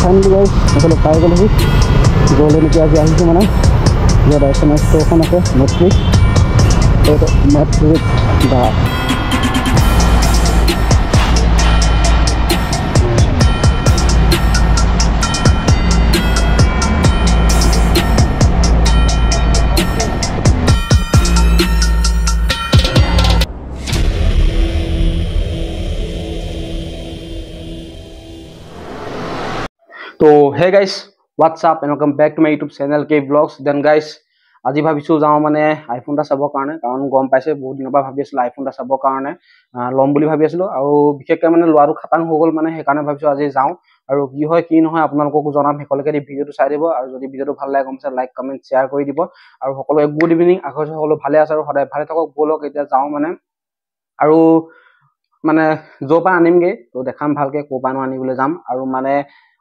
Finally guys এইফালে পাই গ'লোহি গ'লে নেকি আজি আহিছোঁ মানে ইয়াত আইফোনৰ ষ্ট'ৰখন আছে মেট্ৰিক এইটো মেট্ৰিক বা तो hey guys what's up and welcome back to my YouTube channel के व्लॉग्स देन गाइस আজি ভাবিছো যাও মানে আইফোন টা চাবৰ কাৰণে কাৰণ গম পাইছে বহুত দিনৰ পৰা ভাবি আছিল আইফোন টা চাবৰ কাৰণে লম বুলি ভাবি আছিল আৰু বিশেষকৈ মানে লোৱাটো খাটাং হৈ গল মানে সেইকাৰণে ভাবিছো আজি যাও আৰু কি হয় কি নহয় আপোনালোকক জনাম হেকলৈকে এই ভিডিওটো চাই দিব আৰু যদি ভিডিওটো ভাল লাগে কমেন্ট লাইক কমেন্ট শেয়াৰ কৰি দিব আৰু সকলোকে গুড ইভিনিং আশা সকলো ভালে আছে আৰু সদায় ভালে থাকক বলক এতিয়া যাও মানে আৰু মানে জোপা আনিমগে তো দেখাম ভালকে কোপানো আনিবলৈ যাম আৰু মানে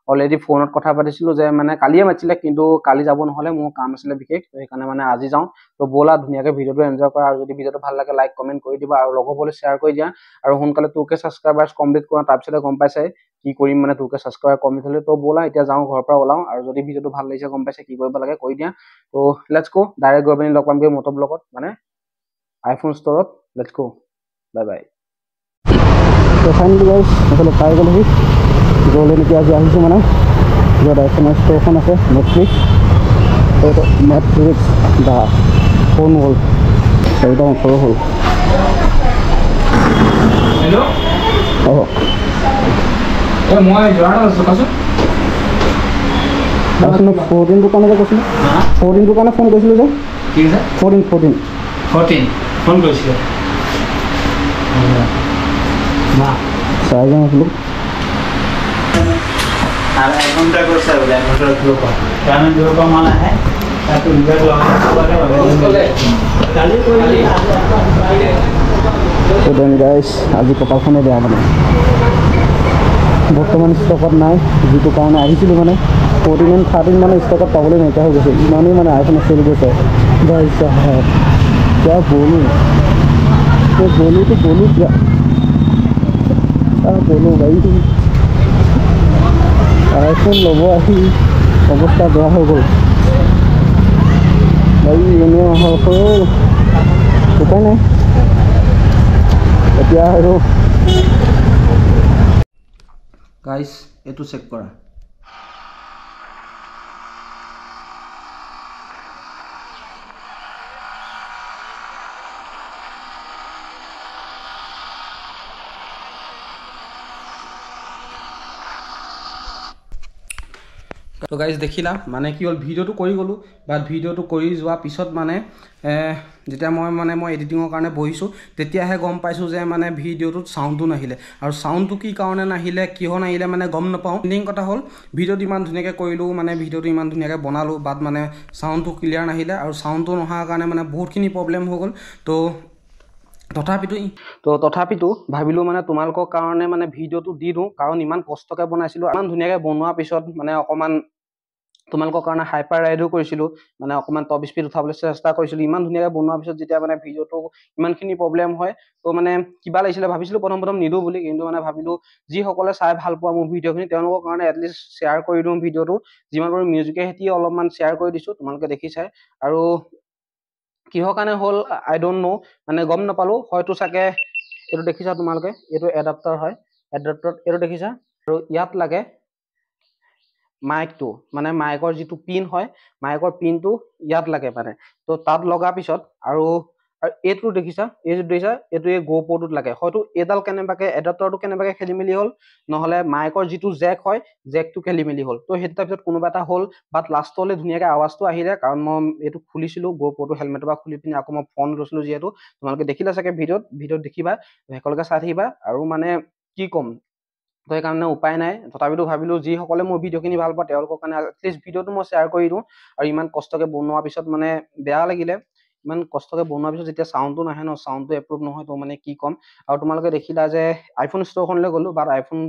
অলৰেডি ফোনত কথা পাতিছিলো যে মানে কালিয়ে মাতিছিলে কিন্তু কালি যাব নহলে মোৰ কাম আছিল বিশেষ তো সেইকাৰণে মানে আজি যাওঁ তো বলা ধুনীয়াকৈ ভিডিওটো এনজয় কৰা আৰু যদি ভিডিওটো ভাল লাগে লাইক কমেন্ট কৰি দিবা আৰু লগৰবোৰলৈ শ্বেয়াৰ কৰি দিয়া আৰু সোনকালে 2K সাবস্ক্ৰাইবাৰ্স কমপ্লিট কৰা তাৰপিছতে গম পাইছে কি কৰিম মানে 2K সাবস্ক্ৰাইবাৰ কমপ্লিট হলে তো বলা এতিয়া যাওঁ ঘৰৰ পৰা ওলাও আৰু যদি ভিডিওটো ভাল লাগিছে গম পাইছে কি কৰিব লাগে কৰি দিয়া তো লেটস গো ডাইৰেক্ট গৈ পিনি লগ পামগে মটৰ ব্লগত মানে iPhone ষ্টৰত let's go bye bye তো ফাইনেলি গাইজ এইফালে পাই গ'লোহি গ'লে নেকি আজি আহিছোঁ মানে ইয়াত আইফোনৰ ষ্ট'ৰখন আছে মেট্ৰিক এইটো মেট্ৰিক বা ফোন হ'ল একদম সৰু হ'ল हेलो অঁ মই জোৰাত আছো কাছো আপোনাৰ 14 দোকানে যে কৈছিলে 14 দোকানে ফোন কৰিছিলোঁ যে কি আছে 14 ফোন কৰিছিলে মা চাই যাওঁ আছিলোঁ আর এখনটা করছে বলে এখনটা গ্রুপ কারণ গ্রুপ মানে है তাতে ইনভাইট লগালে কালি তো দেন গাইজ আজি কপালখনে বেয়া মানে বৰ্তমান ষ্টকত নাই যিটো কাৰণে আহিছিলোঁ মানে 14 and 13 মানে ষ্টকত পাবলৈ নাইকিয়া হৈ গৈছে ইমানেই মানে আইফোন চেল গৈছে ভাই সাহেব क्या बोलूं तो बोलूं क्या बोलूं भाई আইফোন ল'ব আহি অৱস্থা বেয়া হৈ গ'ল ভাই এনেই হ'ল উপায় নাই এতিয়া আৰু গাইস এটো চেক কৰা তো গাইজ দেখিলা মানে কি হল ভিডিওটো কৰি গলো বাট ভিডিওটো কৰি যোৱা পিছত মানে যেতিয়া মই এডিটিংৰ কাৰণে বহিছো তেতিয়াহে গম পাইছো যে মানে ভিডিওটোত সাউন্ডটো নাহিলে আৰু সাউন্ডটো কি কাৰণে নাহিলে কিয় নাহিলে মানে গম নাপাও মেইন কথা হল ভিডিওটো ইমান ধুনীয়াকৈ কৰিলো মানে ভিডিওটো ইমান ধুনীয়াকৈ বনালো বাট মানে সাউন্ডটো ক্লিয়াৰ নাহিলে আৰু সাউন্ডটো নহাৰ কাৰণে মানে বহুতখিনি প্ৰবলেম হৈ গল তো তথাপিতো ভাবিলো মানে তোমালোকৰ কাৰণে মানে ভিডিওটো দি দিওঁ কাৰণ ইমান কষ্টকৈ বনাইছিলো ইমান ধুনীয়াকৈ বনোৱাৰ পিছত মানে অকমান তোমালোকৰ কাৰণে হাইপাৰ ৰাইডো কৰিছিলো মানে অকমান টপ স্পীড উঠাবলৈ চেষ্টা কৰিছিলো ইমান ধুনীয়াকৈ বনোৱাৰ পিছত যেতিয়া মানে ভিডিওটো ইমানখিনি প্ৰবলেম হয় তো মানে কিবা লাগিছিলে ভাবিছিলো প্ৰথম নিদো বুলি কিন্তু মানে ভাবিলো যি সকলে চাই ভাল পোৱা মোৰ ভিডিওখিনি তেওঁলোকৰ কাৰণে এটলিষ্ট শ্বেয়াৰ কৰি দিওঁ ভিডিওটো যিমান পাৰো মিউজিকে হেতি অলপমান শ্বেয়াৰ কৰি দিছো তোমালোকে দেখিছাই আৰু কিহৰ কাৰণে হল আই ডোন্ট নো মানে গম নাপালো হয়তো চাগে এটো দেখিছা তোমালোকে এটো এডাপ্টাৰ হয় এডাপ্টাৰ এটো দেখিছা আৰু ইয়াত লাগে মাইকটো মানে মাইকৰ যিটো পিন হয় মাইকৰ পিনটো ইয়াত লাগে মানে তো তাত লগা পিছত আৰু এটো দেখিছা এটো এই গোপৰটোত লাগে হয়তো এডাল কেনেবাকে এডাপ্টাৰটো কেনেবাকে খেলিমেলি হল নহলে মাইকৰ যিটো জেক হয় জেকটো খেলিমেলি হল তো হেটা পিছত কোনোবা এটা হল বাট লাষ্টলে ধুনীয়াকৈ আৱাজটো আহিলে কাৰণ মই এটো খুলিছিলো গোপৰটো হেলমেটৰ পৰা খুলি পিনি আকৌ মই ফোন লৈছিলো যিহেতু তোমালোকে দেখিলা চাগে ভিডিওত দেখিবা হেকলৈকে চাই থাকিবা আৰু মানে কি কম তো সেইকাৰণে উপায় নাই তথাপিতো ভাবিলো যি সকলে মোৰ ভিডিওখিনি ভাল পায় তেওঁলোকৰ কাৰণে এটলিষ্ট ভিডিওটো মই শ্বেয়াৰ কৰি দিওঁ আৰু ইমান কষ্টকৈ বনোৱাৰ পিছত মানে বেয়া লাগিলে ইমান কষ্টকৈ বনোৱাৰ পিছত যেতিয়া সাউন্ডটো নাহে ন সাউন্ডটো এপ্ৰুভ নহয় তো মানে কি কম আৰু তোমালোকে দেখিলা যে আইফোন ষ্ট'ৰখনলৈ গ'লো বাট আইফোন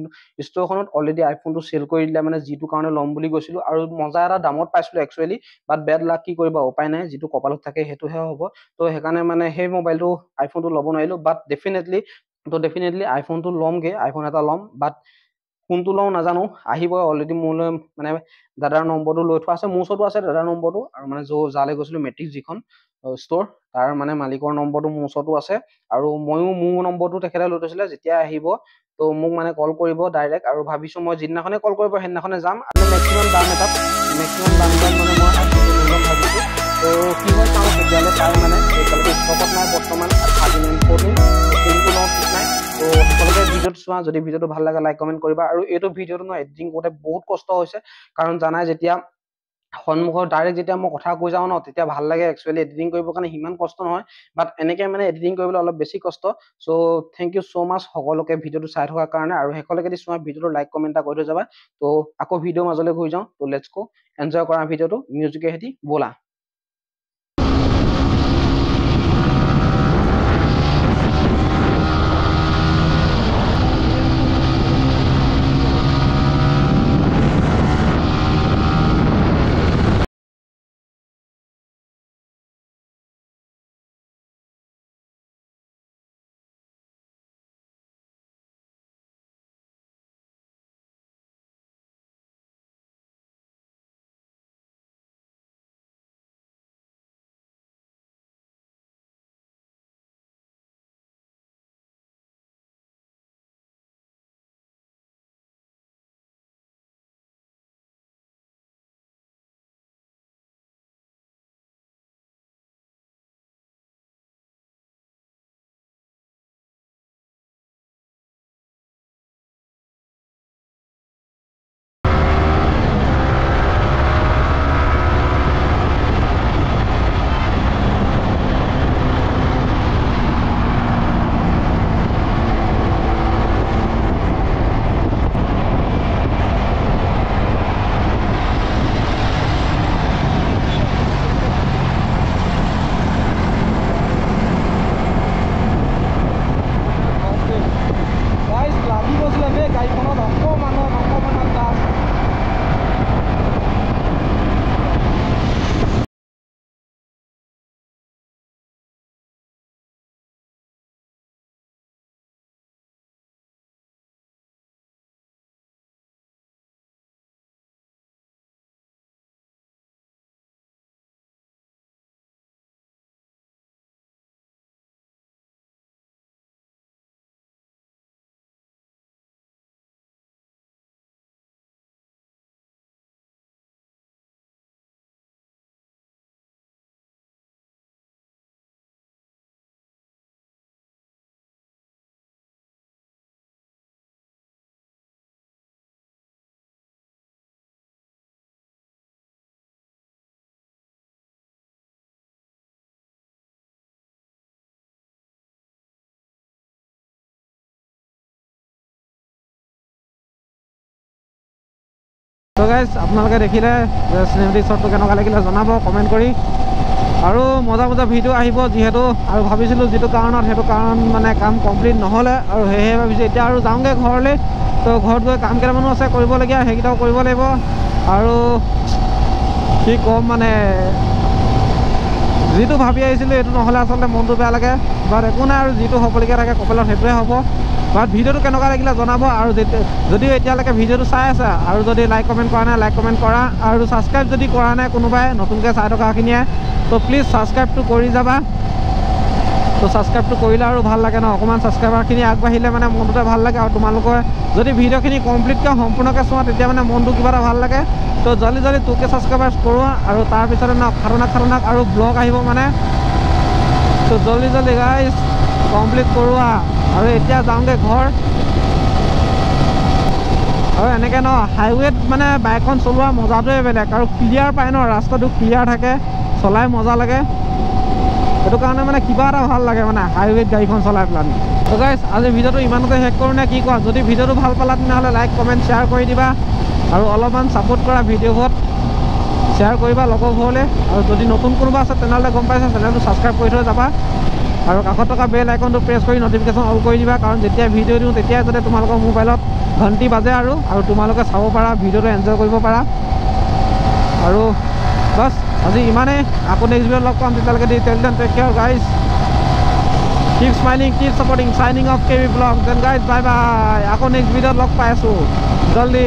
ষ্ট'ৰখনত অলৰেডি আইফোনটো চেল কৰি দিলে মানে যিটো কাৰণে ল'ম বুলি কৈছিলো আৰু মজা এটা দামত পাইছিলো একচুৱেলি বাট বেড লাক কি কৰিবা উপায় নাই যিটো কপালত থাকে সেইটোহে হ'ব তো সেইকাৰণে মানে সেই মোবাইলটো আইফোনটো ল'ব নোৱাৰিলো বাট ডেফিনেটলি আইফোনটো ল'মগে আইফোন এটা ল'ম বাট কোনটো লওঁ নাজানো, আহিব অলৰেডি মোলৈ মানে দাদাৰ নম্বৰটো লৈ থোৱা আছে, মোৰ ওচৰতো আছে দাদাৰ নম্বৰটো, আৰু মানে যালৈ গৈছিলোঁ মেট্ৰিক যিখন ষ্ট'ৰ তাৰ মানে মালিকৰ নম্বৰটো মোৰ ওচৰতো আছে, আৰু ময়ো মোৰ নম্বৰটো তেখেতে লৈ থৈছিলে। যেতিয়া আহিব তো মোক মানে কল কৰিব ডাইৰেক্ট, আৰু ভাবিছোঁ মই যিদিনাখনে কল কৰিব সেইদিনাখনে যাম, আৰু মেক্সিমাম দাম এটাত মানে মই ভাবিছোঁ। তো কি হয় চাওঁ তেতিয়াহ'লে পাই, মানে এতিয়ালৈকে ষ্টকত নাই বৰ্তমান, কোনটো লওঁ ঠিক নাই। তো সকলোকে ভিডিঅ'টো চোৱা, যদি ভিডিঅ'টো ভাল লাগে লাইক কমেণ্ট কৰিবা। আৰু এইটো ভিডিঅ'টো মই এডিটিং কৰোঁতে বহুত কষ্ট হৈছে, কাৰণ জানাই যেতিয়া সন্মুখত ডাইৰেক্ট যেতিয়া মই কথা কৈ যাওঁ ন, তেতিয়া ভাল লাগে। একচুৱেলি এডিটিং কৰিবৰ কাৰণে সিমান কষ্ট নহয়, বাট এনেকৈ মানে এডিটিং কৰিবলৈ অলপ বেছি কষ্ট। চ' থেংক ইউ ছ' মাছ সকলোকে ভিডিঅ'টো চাই থকাৰ কাৰণে, আৰু শেষলৈকে দি চোৱা ভিডিঅ'টো লাইক কমেণ্ট এটা কৰি থৈ যাবা। তো আকৌ ভিডিঅ'ৰ মাজলৈ ঘূৰি যাওঁ। তো লেটছ গো, এনজয় কৰা ভিডিঅ'টো মিউজিকে হেতি ব'লা। তো গাইজ আপোনালোকে দেখিলে চিনেমেটিক শ্বটটো কেনেকুৱা লাগিলে জনাব কমেণ্ট কৰি, আৰু মজা মজা ভিডিঅ' আহিব যিহেতু, আৰু ভাবিছিলোঁ যিটো কাৰণত সেইটো কাৰণ মানে কাম কমপ্লিট নহ'লে, আৰু সেয়েহে ভাবিছোঁ এতিয়া আৰু যাওঁগৈ ঘৰলৈ। তো ঘৰত গৈ কাম কেইটামানো আছে কৰিবলগীয়া, সেইকেইটাও কৰিব লাগিব। আৰু কি ক'ম মানে, যিটো ভাবি আহিছিলোঁ এইটো নহ'লে আচলতে মনটো বেয়া লাগে, বাট একো নাই, আৰু যিটো হ'বলগীয়া থাকে কপালত সেইটোৱে হ'ব। বাট ভিডিঅ'টো কেনেকুৱা লাগিলে জনাব, আৰু যদিও এতিয়ালৈকে ভিডিঅ'টো চাই আছে আৰু যদি লাইক কমেণ্ট কৰা নাই লাইক কমেণ্ট কৰা, আৰু ছাবস্ক্ৰাইব যদি কৰা নাই কোনোবাই নতুনকৈ চাই থকাখিনিয়ে, তো প্লিজ ছাবস্ক্ৰাইবটো কৰি যাবা। তো ছাবস্ক্ৰাইবটো কৰিলে আৰু ভাল লাগে ন, অকণমান ছাবস্ক্ৰাইবাৰখিনি আগবাঢ়িলে মানে মনটোতে ভাল লাগে, আৰু তোমালোকে যদি ভিডিঅ'খিনি কমপ্লিটকৈ সম্পূৰ্ণকৈ চোৱা তেতিয়া মানে মনটো কিবা এটা ভাল লাগে। তো জলদি জলদি 2K ছাবস্ক্ৰাইবাৰ্ছ কৰোৱা, আৰু তাৰপিছতে ন খাতৰনাক আৰু ব্লগ আহিব মানে। তো জলদি জলদি গাইজ কমপ্লিট কৰোৱা, আৰু এতিয়া যাওঁগৈ ঘৰ। আৰু এনেকৈ ন হাইৱেত মানে বাইকখন চলোৱা মজাটোৱে বেলেগ, আৰু ক্লিয়াৰ পায় ন, ৰাস্তাটো ক্লিয়াৰ থাকে, চলাই মজা লাগে। সেইটো কাৰণে মানে কিবা এটা ভাল লাগে মানে হাইৱেত গাড়ীখন চলাই পেলাই। তো গাইজ আজি ভিডিঅ'টো ইমানতে শেষ কৰোঁ নে কি কোৱা? যদি ভিডিঅ'টো ভাল পালা তেনেহ'লে লাইক কমেণ্ট শ্বেয়াৰ কৰি দিবা, আৰু অলপমান ছাপোৰ্ট কৰা ভিডিঅ'বোৰত শ্বেয়াৰ কৰিবা লগৰবোৰলৈ। আৰু যদি নতুন কোনোবা আছে তেনেহ'লে গম পাইছা চেনেলটো ছাবস্ক্ৰাইব কৰি থৈ যাবা, আৰু কাষত থকা বেল আইকনটো প্ৰেছ কৰি নটিফিকেশ্যন অল কৰি দিবা, কাৰণ যেতিয়া ভিডিঅ' দিওঁ তেতিয়াই যাতে তোমালোকৰ মোবাইলত ঘণ্টি বাজে, আৰু তোমালোকে চাব পাৰা, ভিডিঅ'টো এনজয় কৰিব পাৰা। আৰু বাছ আজি ইমানেই, আকৌ নেক্সট ভিডিঅ'ত লগ পাম, তেতিয়ালৈকে till then take care guys, keep smiling, keep supporting, signing off KB blog, then guys bye bye, আকৌ নেক্সট ভিডিঅ'ত লগ পাই আছোঁ। জলদি